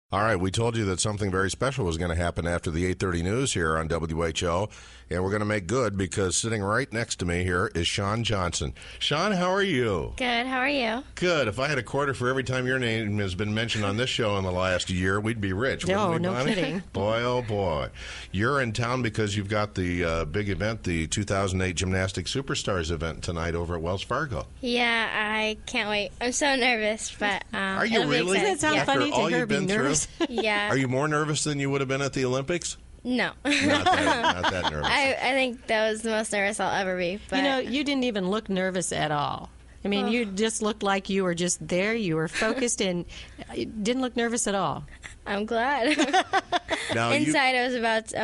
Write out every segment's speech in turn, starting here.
All right, we told you that something very special was going to happen after the 8:30 news here on WHO, and we're going to make good because sitting right next to me here is Shawn Johnson. Shawn, how are you? Good, how are you? Good. If I had a quarter for every time your name has been mentioned on this show in the last year, we'd be rich, wouldn't we, No Bonnie? kidding. Boy, oh boy. You're in town because you've got the big event, the 2008 Gymnastic Superstars event tonight over at Wells Fargo. Yeah, I can't wait. I'm so nervous, but Are you it'll be really? exciting. Doesn't it sound Yeah. funny After all to her you've being been through? nervous? Yeah. Are you more nervous than you would have been at the Olympics? No. Not that nervous. I think that was the most nervous I'll ever be. But You know, you didn't even look nervous at all. I mean, you just looked like you were just there. You were focused and you didn't look nervous at all. I'm glad. Now, Inside, I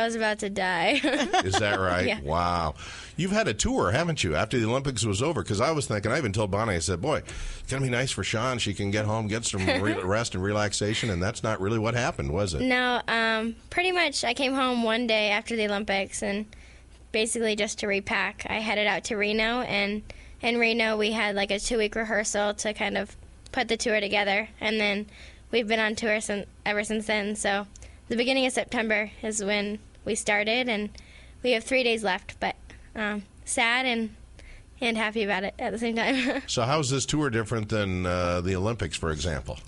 was about to die. is that right? Yeah. Wow. You've had a tour, haven't you, after the Olympics was over? Because I was thinking, I even told Bonnie, I said, boy, it's going to be nice for Shawn. She can get home, get some rest and relaxation, and that's not really what happened, was it? No, pretty much I came home one day after the Olympics and basically just to repack. I headed out to Reno, and in Reno we had like a 2-week rehearsal to kind of put the tour together, and then we've been on tour ever since then. So the beginning of September is when we started, and we have 3 days left, but sad and happy about it at the same time. So how's this tour different than the Olympics, for example?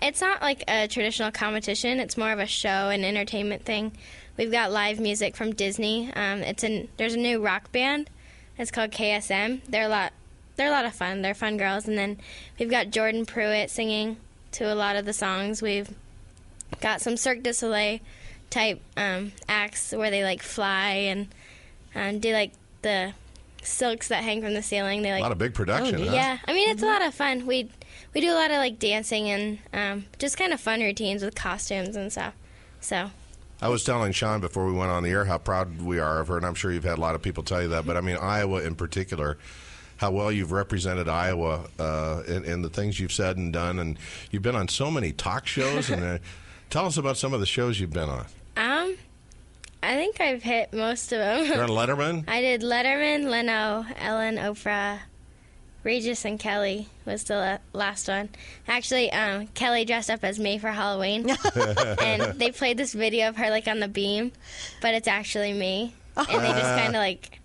It's not like a traditional competition. It's more of a show and entertainment thing. We've got live music from Disney. There's a new rock band. It's called KSM. They're a lot of fun. They're fun girls. And then we've got Jordan Pruitt singing to a lot of the songs. We've got some Cirque du Soleil type acts where they like fly and do like the silks that hang from the ceiling. They like A lot of big production, huh? Yeah, I mean it's a lot of fun. We do a lot of like dancing and just kind of fun routines with costumes and stuff. So I was telling Shawn before we went on the air how proud we are of her, and I'm sure you've had a lot of people tell you that, but I mean Iowa in particular, how well you've represented Iowa in the things you've said and done, and you've been on so many talk shows. And tell us about some of the shows you've been on. I think I've hit most of them. You're on Letterman? I did Letterman, Leno, Ellen, Oprah, Regis, and Kelly was the last one. Actually, Kelly dressed up as me for Halloween, and they played this video of her like on the beam, but it's actually me. And they just kind of like,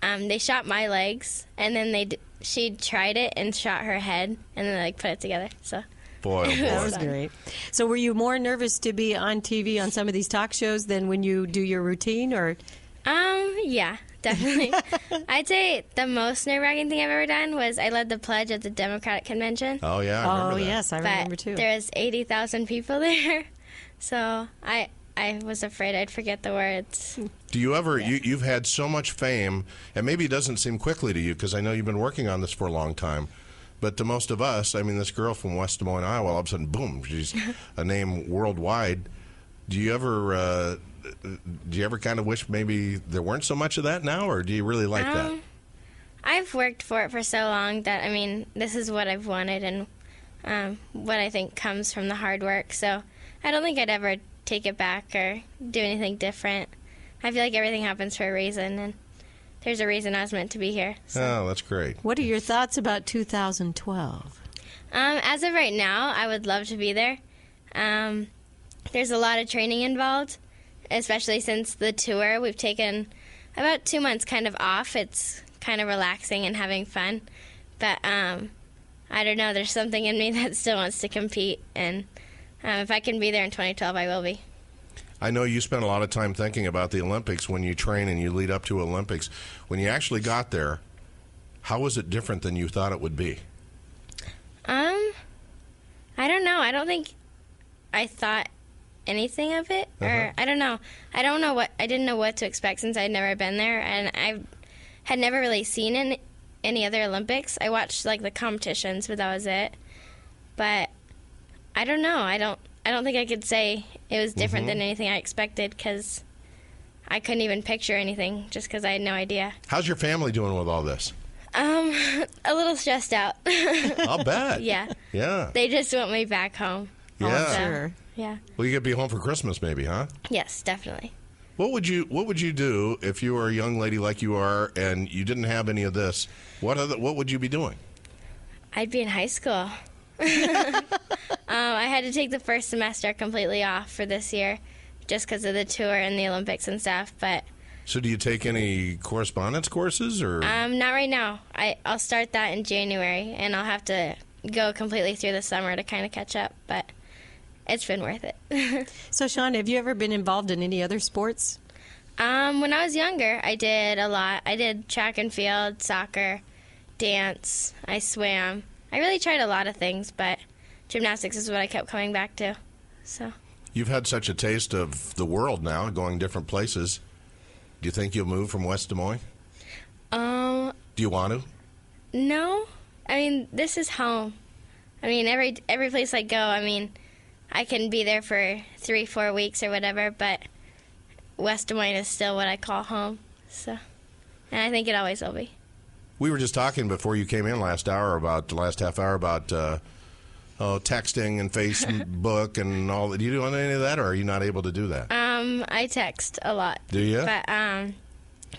they shot my legs, and then she tried it and shot her head, and then like put it together. So. Boy, oh boy. That was great. So were you more nervous to be on TV on some of these talk shows than when you do your routine, or? Yeah, definitely. I'd say the most nerve-wracking thing I've ever done was I led the pledge at the Democratic Convention. Oh, yeah, I remember that. Yes, I remember too. There was 80,000 people there, so I was afraid I'd forget the words. Do you ever, you've had so much fame, and maybe it doesn't seem quickly to you because I know you've been working on this for a long time, but to most of us, I mean, this girl from West Des Moines, Iowa, all of a sudden, boom, she's a name worldwide. Do you ever kind of wish maybe there weren't so much of that now, or do you really like that? I've worked for it for so long that, I mean, this is what I've wanted and what I think comes from the hard work, so I don't think I'd ever take it back or do anything different. I feel like everything happens for a reason, and there's a reason I was meant to be here. So. Oh, that's great. What are your thoughts about 2012? As of right now, I would love to be there. There's a lot of training involved, especially since the tour. We've taken about 2 months kind of off. It's kind of relaxing and having fun. But I don't know, there's something in me that still wants to compete. And if I can be there in 2012, I will be. I know you spent a lot of time thinking about the Olympics when you train and you lead up to Olympics. When you actually got there, how was it different than you thought it would be? I don't know. I don't think I thought anything of it, or I don't know. I didn't know what to expect since I'd never been there, and I had never really seen any other Olympics. I watched like the competitions, but that was it. But I don't know. I don't think I could say it was different than anything I expected because I couldn't even picture anything just because I had no idea. How's your family doing with all this? A little stressed out. I'll bet. Yeah. Yeah. They just want me back home. Yeah. So, Sure. yeah. Well, you could be home for Christmas maybe, huh? Yes, definitely. What would you do if you were a young lady like you are and you didn't have any of this? What would you be doing? I'd be in high school. I had to take the first semester completely off for this year just because of the tour and the Olympics and stuff. But So do you take any correspondence courses or? not right now. I'll start that in January, and I'll have to go completely through the summer to kind of catch up. But it's been worth it. So, Shawn, have you ever been involved in any other sports? When I was younger, I did a lot. I did track and field, soccer, dance. I swam. I really tried a lot of things, but gymnastics is what I kept coming back to. So You've had such a taste of the world now, going different places. Do you think you'll move from West Des Moines? Do you want to? no. I mean, this is home. I mean, every place I go, I mean, I can be there for 3-4 weeks or whatever, but West Des Moines is still what I call home. So, and I think it always will be. We were just talking before you came in last half hour about texting and Facebook and all that. Do you do any of that, or are you not able to do that? I text a lot. Do you? But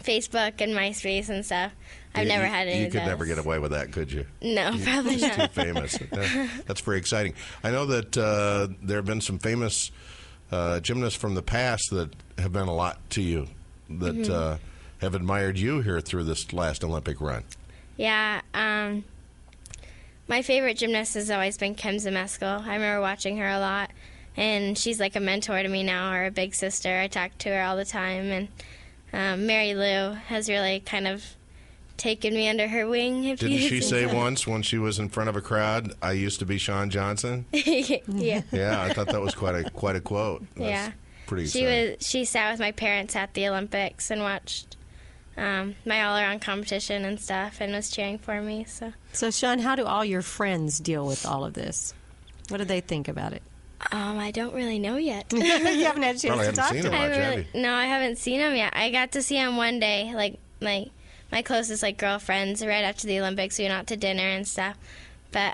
Facebook and MySpace and stuff, I've never had any You of could those. never get away with that, could you? No, probably It's too not. famous. That's very exciting. I know that there have been some famous gymnasts from the past that have been a lot to you, that have admired you here through this last Olympic run. Yeah, my favorite gymnast has always been Kim Zemeskel. I remember watching her a lot, and she's like a mentor to me now, or a big sister. I talk to her all the time, and Mary Lou has really kind of taken me under her wing. Didn't she say once when she was in front of a crowd, "I used to be Shawn Johnson"? Yeah. Yeah, I thought that was quite a quote. That's Yeah. pretty exciting. She sat with my parents at the Olympics and watched my all-around competition and stuff, and was cheering for me. So, Shawn, how do all your friends deal with all of this? What do they think about it? I don't really know yet. You haven't had a chance Probably to haven't talk seen to him them. much, have you? No, I haven't seen him yet. I got to see him one day, like my closest girlfriends right after the Olympics. We went out to dinner and stuff. But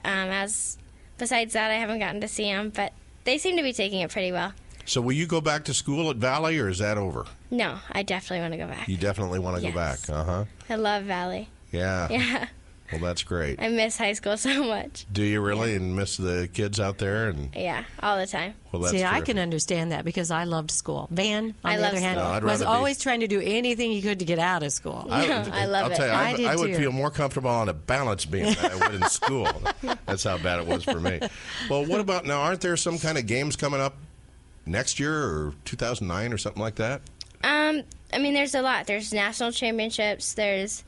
besides that, I haven't gotten to see him. But they seem to be taking it pretty well. So will you go back to school at Valley, or is that over? No, I definitely want to go back. You definitely want to go back. Yes. Uh-huh. I love Valley. Yeah. Yeah, Well, that's great. I miss high school so much. Do you really, and miss the kids out there? And Yeah, all the time. well, that's See, I terrific. can understand that because I loved school. Van, on I the love other hand, school. No, I'd was rather be- always trying to do anything he could to get out of school. I love I'll tell you, it. I did I would too. feel more comfortable on a balance beam than I would in school. That's how bad it was for me. Well, what about now? Aren't there some kind of games coming up next year or 2009 or something like that? I mean, there's a lot. There's national championships. There's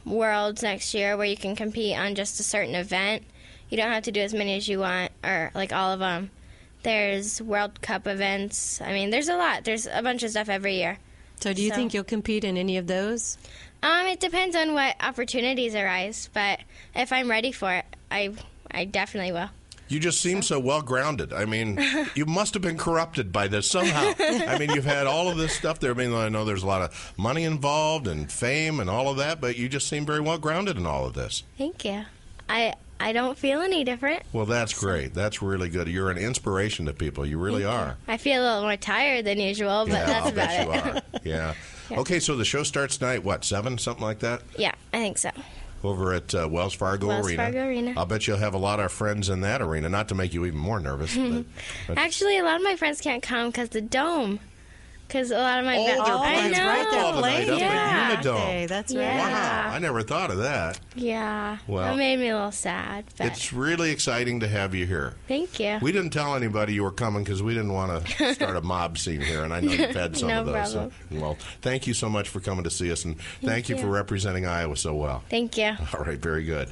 worlds next year where you can compete on just a certain event. You don't have to do as many as you want, or like all of them. There's World Cup events. I mean, there's a lot. There's a bunch of stuff every year. So do you So- think you'll compete in any of those? It depends on what opportunities arise, but if I'm ready for it, I definitely will. You just seem so well grounded. I mean, you must have been corrupted by this somehow. I mean, you've had all of this stuff there. I mean, I know there's a lot of money involved and fame and all of that, but you just seem very well grounded in all of this. Thank you. I don't feel any different. Well, that's great. That's really good. You're an inspiration to people. You really are. I feel a little more tired than usual, but Yeah, that's I'll about bet it. you are. Yeah. Okay, so the show starts tonight, what, 7, something like that? Yeah, I think so. Over at Wells Fargo Wells Arena. Fargo Arena. I'll bet you'll have a lot of friends in that arena, not to make you even more nervous. But Actually, a lot of my friends can't come because the dome. Because a lot of my they're I playing know. football tonight up Yeah. at Unidome. Okay, that's right. Yeah. Wow, I never thought of that. Yeah. Well, that made me a little sad. But It's really exciting to have you here. thank you. We didn't tell anybody you were coming because we didn't want to start a mob scene here, and I know you've had some No of those. problem. Well, thank you so much for coming to see us, and thank you you. for representing Iowa so well. Thank you. All right, very good.